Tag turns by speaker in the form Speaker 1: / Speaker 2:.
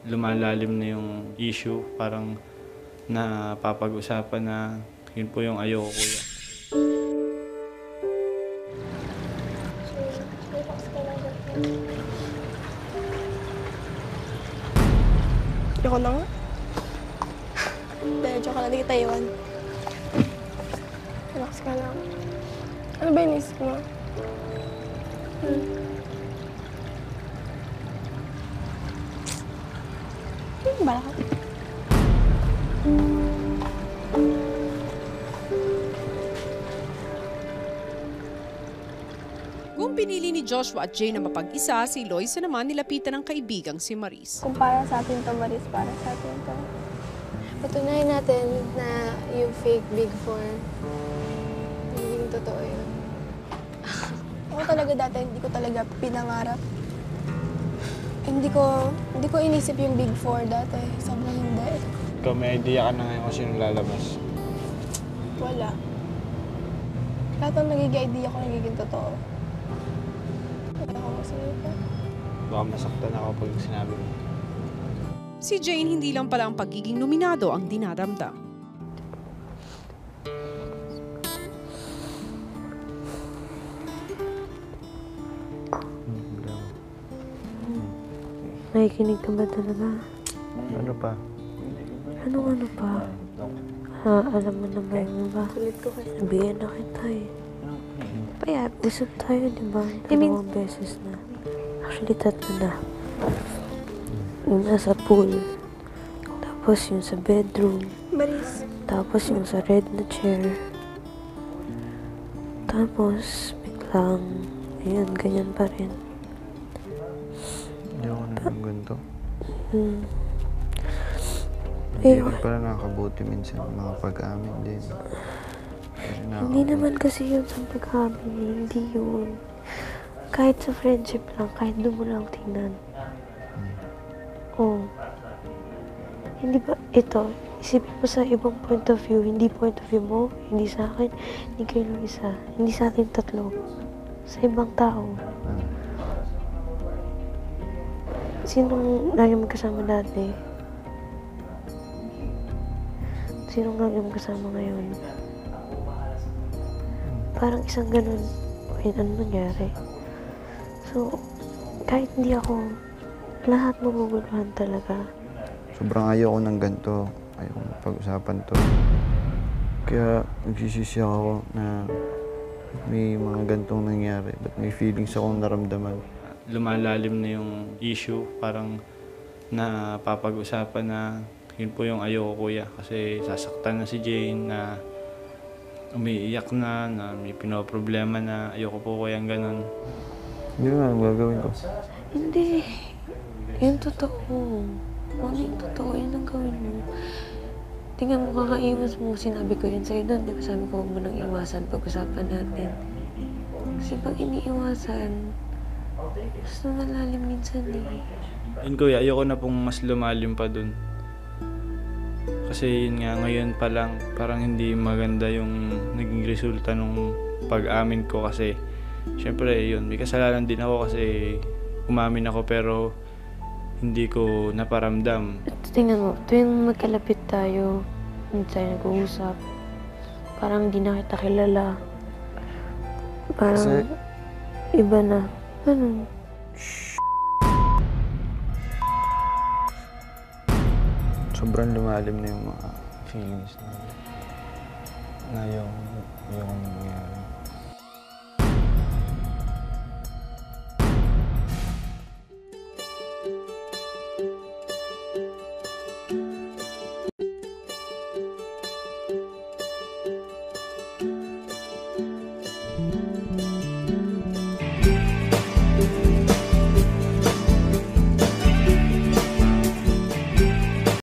Speaker 1: lumalalim na yung issue, parang napapag-usapan na yun po yung ayoko, kuya.
Speaker 2: Ayoko na nga. Dahil joke lang, di kita iwan. Relax ka lang. Ano ba yung isip mo? Bala ka.
Speaker 3: Kung pinili ni Joshua at Jay na mapag-isa, si Loisa naman nilapitan ng kaibigang si Maris.
Speaker 2: Kung para sa atin to, Maris, para sa atin to. Patunayan natin na yung fake Big Four, hindi totoo yun. Ako talaga dati, hindi ko talaga pinangarap. Hindi ko inisip yung Big Four dati. Sobrang hindi.
Speaker 1: Ikaw may idea ka na ngayon kung sino lalabas.
Speaker 2: Wala. Lahat ng nagiging idea ko nagiging totoo. Wala akong masalita.
Speaker 1: Baka masaktan ako pag sinabi mo.
Speaker 3: Si Jane hindi lang pala ang pagiging nominado ang dinaramdam.
Speaker 4: Nakikinig ka ba talaga?
Speaker 1: Ano pa?
Speaker 4: Ano pa? Ha, alam mo naman yun ba? Sabihan na kita eh. Kaya, usap tayo, di ba? Dalawang beses na. Actually, 3 na. Yung nasa pool. Tapos yung sa bedroom.
Speaker 2: Maris,
Speaker 4: Tapos yung sa red na chair. Tapos, biglang, ayun, ganyan pa rin.
Speaker 5: Hindi ako naman ganito.
Speaker 4: Eh,
Speaker 5: Hindi ko pala nakakabuti minsan mga pag-amin din.
Speaker 4: Hindi naman kasi yun sa paghabi. Hindi yun. Kahit sa friendship lang, kahit doon mo lang tingnan. Oh. Hindi ba, ito, isipin mo sa ibang point of view, hindi point of view mo, hindi sa akin, hindi kayo lang isa, hindi sa ating tatlo. Sa ibang tao. Sinong lagi magkasama dati? Sinong lagi magkasama ngayon? Parang isang ganun. Wait, ano nangyari? So, kahit hindi ako, lahat maguguluhan talaga.
Speaker 5: Sobrang ayoko ng ganito. Ayoko pag-usapan to. Kaya nagsisisi ako na may mga gantong nangyari. Ba't may feelings akong naramdaman.
Speaker 1: Lumalalim na yung issue, parang napapag-usapan na yun po yung ayoko, kuya. Kasi sasaktan na si Jane, na umiiyak na may pinoproblema na. Ayoko po kayang ganun.
Speaker 5: Hindi nga, ang gagawin ko.
Speaker 4: Hindi. Yun totoo. Ano yung totoo? Yun ang gawin mo. Tingnan mo, kakaiwas mo. Sinabi ko yun sa'yo doon. Di ba sabi ko, huwag mo nang iwasan pag-usapan natin. Kasi pag iniiwasan, mas lumalalim minsan eh.
Speaker 1: Yun, kuya, ayoko na pong mas lumalim pa dun. Kasi yun nga, ngayon pa lang, parang hindi maganda yung naging resulta nung pag-amin ko. Kasi syempre yun, may kasalanan din ako kasi umamin ako pero hindi ko naparamdam.
Speaker 4: Tingnan mo, tuwing magkalapit tayo, hindi tayo nag-uusap. Parang hindi na kita kilala. Parang
Speaker 5: Kasi-
Speaker 4: iba na. Ano?
Speaker 5: Sobrang lumalim na yung mga feelings na yung nangyari.